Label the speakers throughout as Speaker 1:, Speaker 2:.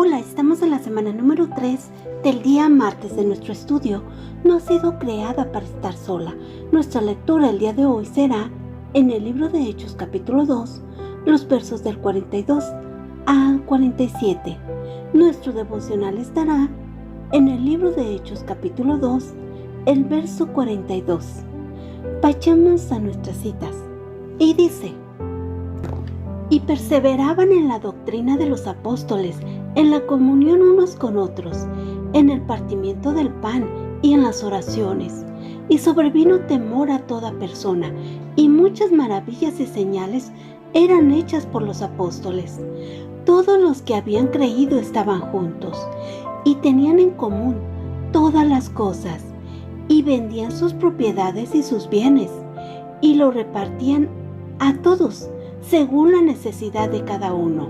Speaker 1: Hola, estamos en la semana número 3 del día martes de nuestro estudio. No ha sido creada para estar sola. Nuestra lectura el día de hoy será en el libro de Hechos capítulo 2, los versos del 42 al 47. Nuestro devocional estará en el libro de Hechos capítulo 2, el verso 42. Vayamos a nuestras citas. Y dice: y perseveraban en la doctrina de los apóstoles, en la comunión unos con otros, en el partimiento del pan y en las oraciones. Y sobrevino temor a toda persona, y muchas maravillas y señales eran hechas por los apóstoles. Todos los que habían creído estaban juntos, y tenían en común todas las cosas, y vendían sus propiedades y sus bienes, y lo repartían a todos, según la necesidad de cada uno,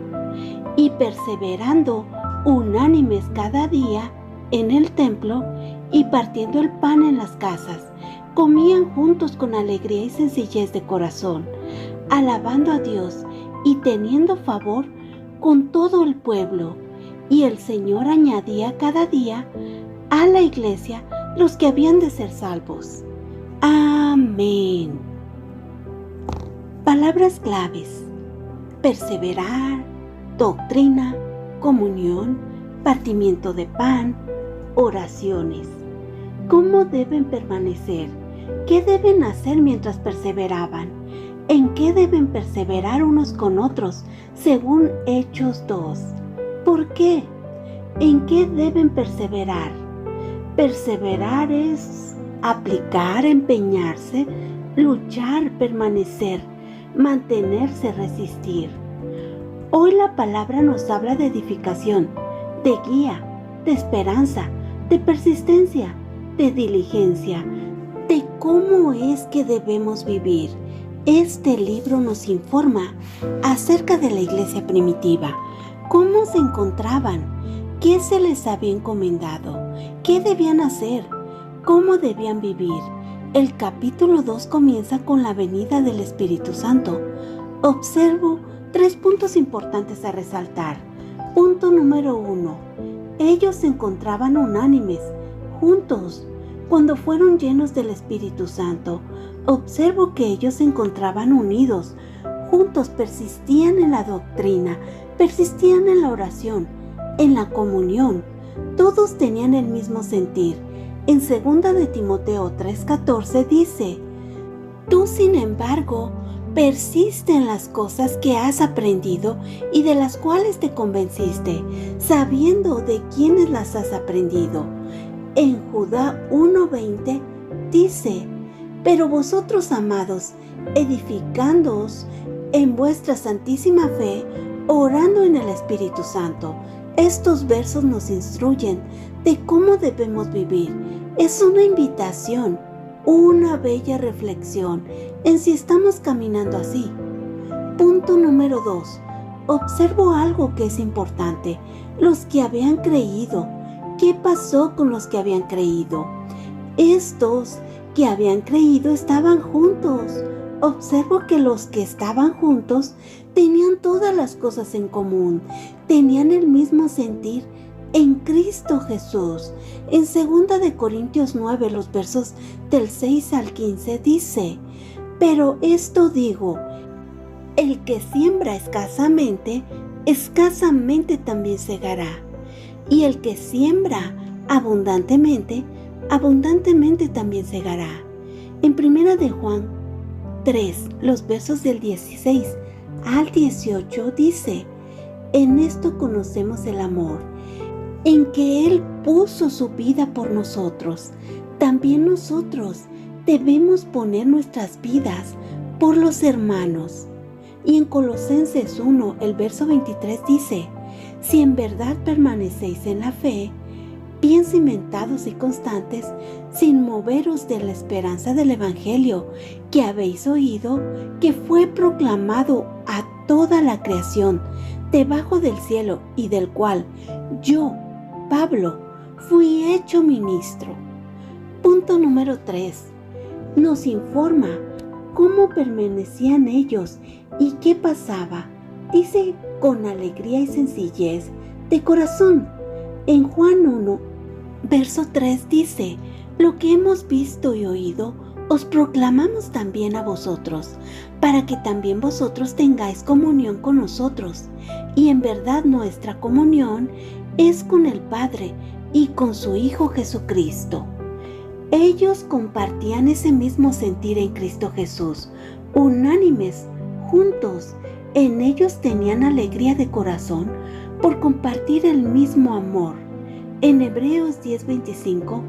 Speaker 1: y perseverando unánimes cada día en el templo y partiendo el pan en las casas, comían juntos con alegría y sencillez de corazón, alabando a Dios y teniendo favor con todo el pueblo. Y el Señor añadía cada día a la iglesia los que habían de ser salvos. Amén. Palabras claves: perseverar, doctrina, comunión, partimiento de pan, oraciones. ¿Cómo deben permanecer? ¿Qué deben hacer mientras perseveraban? ¿En qué deben perseverar unos con otros, según Hechos 2? ¿Por qué? ¿En qué deben perseverar? Perseverar es aplicar, empeñarse, luchar, permanecer, mantenerse, resistir. Hoy la palabra nos habla de edificación, de guía, de esperanza, de persistencia, de diligencia, de cómo es que debemos vivir. Este libro nos informa acerca de la iglesia primitiva, cómo se encontraban, qué se les había encomendado, qué debían hacer, cómo debían vivir. El capítulo 2 comienza con la venida del Espíritu Santo. Observo 3 puntos importantes a resaltar. Punto número 1. Ellos se encontraban unánimes, juntos, cuando fueron llenos del Espíritu Santo. Observo que ellos se encontraban unidos, juntos, persistían en la doctrina, persistían en la oración, en la comunión. Todos tenían el mismo sentir. En 2 de Timoteo 3:14 dice: tú, sin embargo, persiste en las cosas que has aprendido y de las cuales te convenciste, sabiendo de quiénes las has aprendido. En Judá 1:20 dice: pero vosotros, amados, edificándoos en vuestra santísima fe, orando en el Espíritu Santo. Estos versos nos instruyen de cómo debemos vivir. Es una invitación, una bella reflexión en si estamos caminando así. Punto número 2. Observo algo que es importante. Los que habían creído. ¿Qué pasó con los que habían creído? Estos que habían creído estaban juntos. Observo que los que estaban juntos tenían todas las cosas en común, tenían el mismo sentir en Cristo Jesús. En 2 de Corintios 9, los versos del 6 al 15 dice: pero esto digo, el que siembra escasamente, escasamente también segará, y el que siembra abundantemente, abundantemente también segará. En 1 de Juan 3, los versos del 16 al 18 dice: en esto conocemos el amor, en que Él puso su vida por nosotros. También nosotros debemos poner nuestras vidas por los hermanos. Y en Colosenses 1, el verso 23 dice: si en verdad permanecéis en la fe, bien cimentados y constantes, sin moveros de la esperanza del Evangelio que habéis oído, que fue proclamado a toda la creación debajo del cielo, y del cual yo, Pablo, fui hecho ministro. Punto número 3. Nos informa cómo permanecían ellos y qué pasaba. Dice: con alegría y sencillez de corazón. En Juan 1, verso 3 dice: lo que hemos visto y oído, os proclamamos también a vosotros, para que también vosotros tengáis comunión con nosotros. Y en verdad nuestra comunión es con el Padre y con su Hijo Jesucristo. Ellos compartían ese mismo sentir en Cristo Jesús, unánimes, juntos. En ellos tenían alegría de corazón por compartir el mismo amor. En Hebreos 10:25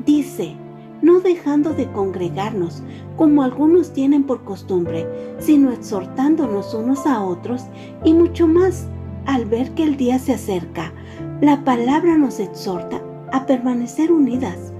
Speaker 1: dice: no dejando de congregarnos, como algunos tienen por costumbre, sino exhortándonos unos a otros, y mucho más al ver que el día se acerca. La palabra nos exhorta a permanecer unidas.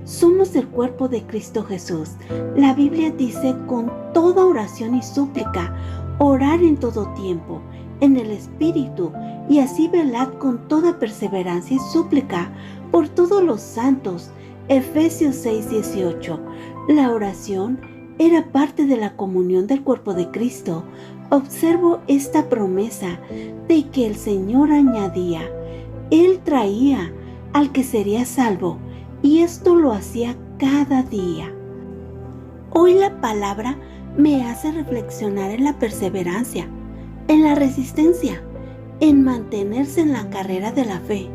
Speaker 1: Somos el cuerpo de Cristo Jesús. La Biblia dice: con toda oración y súplica, orar en todo tiempo, en el Espíritu, y así velad con toda perseverancia y súplica por todos los santos. Efesios 6:18. La oración era parte de la comunión del cuerpo de Cristo. Observo esta promesa de que el Señor añadía: Él traía al que sería salvo, y esto lo hacía cada día. Hoy la palabra me hace reflexionar en la perseverancia, en la resistencia, en mantenerse en la carrera de la fe,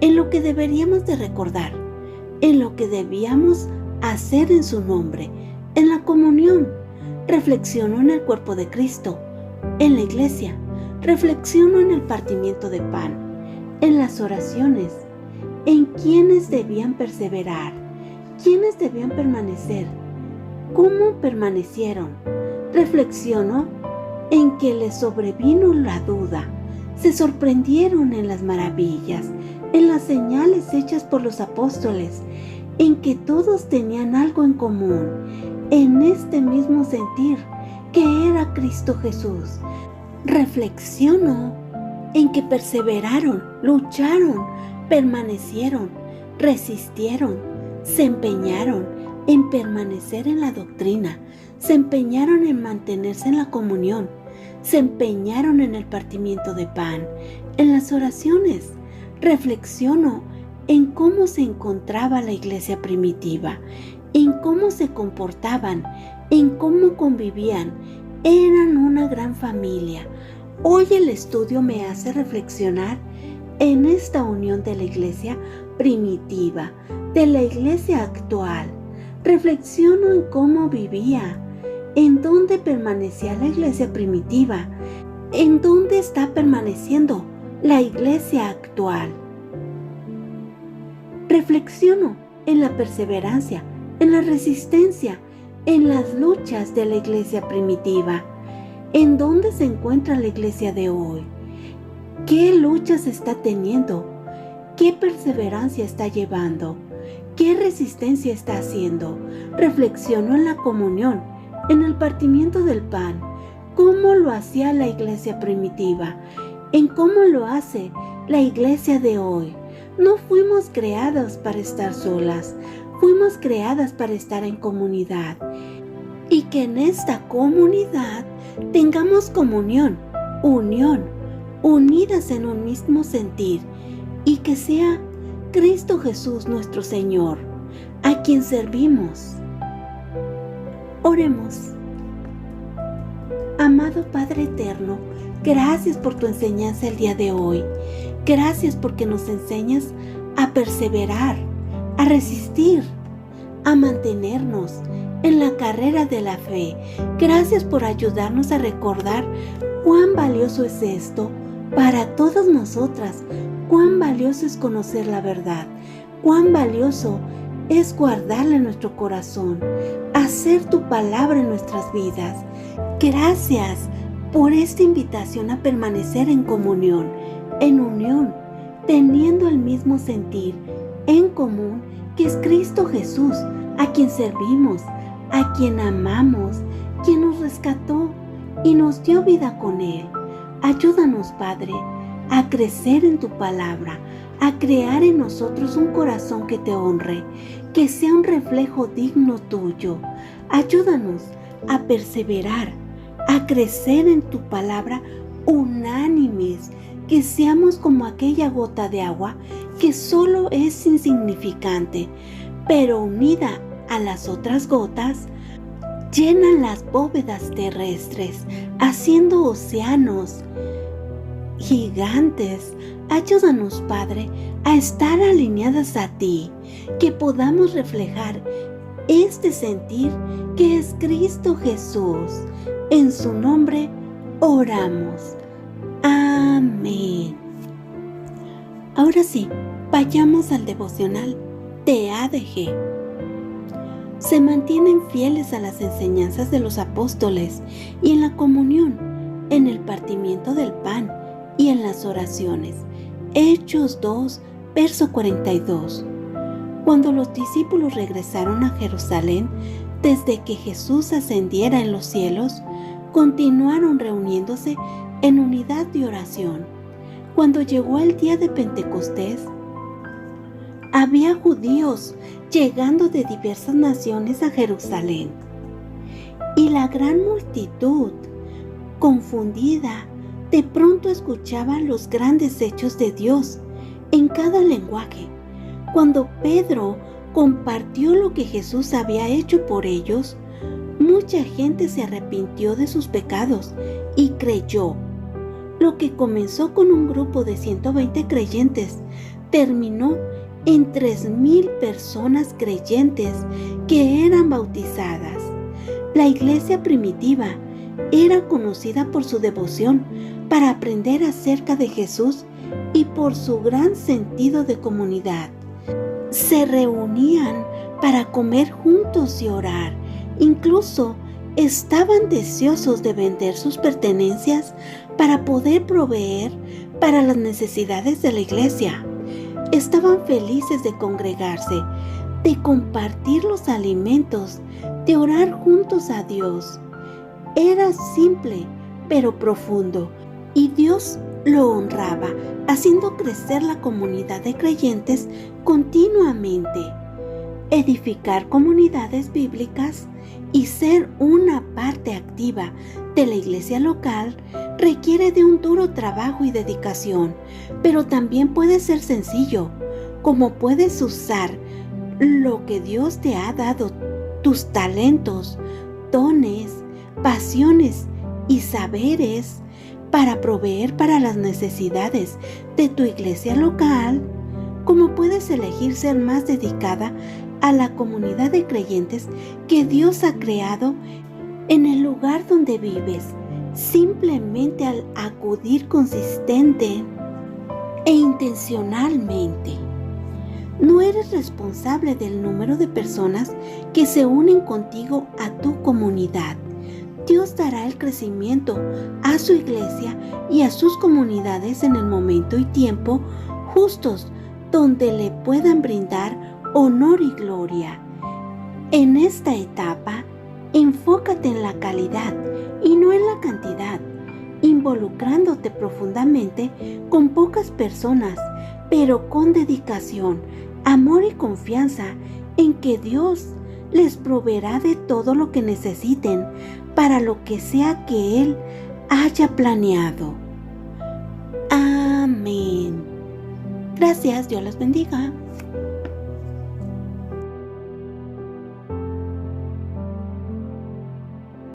Speaker 1: en lo que deberíamos de recordar, en lo que debíamos hacer en su nombre, en la comunión. Reflexiono en el cuerpo de Cristo, en la iglesia. Reflexiono en el partimiento de pan, en las oraciones, en quienes debían perseverar, quienes debían permanecer, cómo permanecieron. Reflexiono en que les sobrevino la duda, se sorprendieron en las maravillas, en las señales hechas por los apóstoles, en que todos tenían algo en común, en este mismo sentir que era Cristo Jesús. Reflexiono en que perseveraron, lucharon, permanecieron, resistieron, se empeñaron en permanecer en la doctrina, se empeñaron en mantenerse en la comunión, se empeñaron en el partimiento de pan, en las oraciones. Reflexiono en cómo se encontraba la iglesia primitiva, en cómo se comportaban, en cómo convivían. Eran una gran familia. Hoy el estudio me hace reflexionar en esta unión de la iglesia primitiva, de la iglesia actual. Reflexiono en cómo vivía, en dónde permanecía la iglesia primitiva, en dónde está permaneciendo la iglesia actual. Reflexiono en la perseverancia, en la resistencia, en las luchas de la iglesia primitiva. ¿En dónde se encuentra la iglesia de hoy? ¿Qué luchas está teniendo? ¿Qué perseverancia está llevando? ¿Qué resistencia está haciendo? Reflexiono en la comunión, en el partimiento del pan, cómo lo hacía la iglesia primitiva, en cómo lo hace la iglesia de hoy. No fuimos creadas para estar solas, fuimos creadas para estar en comunidad. Y que en esta comunidad tengamos comunión, unión, unidas en un mismo sentir, y que sea Cristo Jesús nuestro Señor, a quien servimos. Oremos. Amado Padre eterno, gracias por tu enseñanza el día de hoy. Gracias porque nos enseñas a perseverar, a resistir, a mantenernos en la carrera de la fe. Gracias por ayudarnos a recordar cuán valioso es esto para todas nosotras, cuán valioso es conocer la verdad, cuán valioso es guardarla en nuestro corazón, hacer tu palabra en nuestras vidas. Gracias por esta invitación a permanecer en comunión, en unión, teniendo el mismo sentir en común que es Cristo Jesús, a quien servimos, a quien amamos, quien nos rescató y nos dio vida con Él. Ayúdanos, Padre, a crecer en tu palabra, a crear en nosotros un corazón que te honre, que sea un reflejo digno tuyo. Ayúdanos a perseverar, a crecer en tu palabra unánimes, que seamos como aquella gota de agua que solo es insignificante, pero unida a las otras gotas, llenan las bóvedas terrestres, haciendo océanos gigantes. Ayúdanos, Padre, a estar alineadas a ti, que podamos reflejar este sentir que es Cristo Jesús. En su nombre oramos. Amén. Ahora sí, vayamos al devocional de ADG. Se mantienen fieles a las enseñanzas de los apóstoles y en la comunión, en el partimiento del pan y en las oraciones. Hechos 2, verso 42. Cuando los discípulos regresaron a Jerusalén, desde que Jesús ascendiera en los cielos, continuaron reuniéndose en unidad de oración. Cuando llegó el día de Pentecostés, había judíos llegando de diversas naciones a Jerusalén, y la gran multitud, confundida, de pronto escuchaba los grandes hechos de Dios en cada lenguaje. Cuando Pedro compartió lo que Jesús había hecho por ellos, mucha gente se arrepintió de sus pecados y creyó. Lo que comenzó con un grupo de 120 creyentes terminó en 3,000 personas creyentes que eran bautizadas. La iglesia primitiva era conocida por su devoción para aprender acerca de Jesús y por su gran sentido de comunidad. Se reunían para comer juntos y orar. Incluso estaban deseosos de vender sus pertenencias para poder proveer para las necesidades de la iglesia. Estaban felices de congregarse, de compartir los alimentos, de orar juntos a Dios. Era simple, pero profundo, y Dios lo honraba, haciendo crecer la comunidad de creyentes continuamente. Edificar comunidades bíblicas y ser una parte activa de la iglesia local requiere de un duro trabajo y dedicación, pero también puede ser sencillo, como puedes usar lo que Dios te ha dado, tus talentos, dones, pasiones y saberes para proveer para las necesidades de tu iglesia local, como puedes elegir ser más dedicada a la comunidad de creyentes que Dios ha creado en el lugar donde vives, simplemente al acudir consistente e intencionalmente. No eres responsable del número de personas que se unen contigo a tu comunidad. Dios dará el crecimiento a su iglesia y a sus comunidades en el momento y tiempo justos, donde le puedan brindar honor y gloria. En esta etapa, enfócate en la calidad y no en la cantidad, involucrándote profundamente con pocas personas, pero con dedicación, amor y confianza en que Dios les proveerá de todo lo que necesiten para lo que sea que Él haya planeado. Amén. Gracias, Dios los bendiga.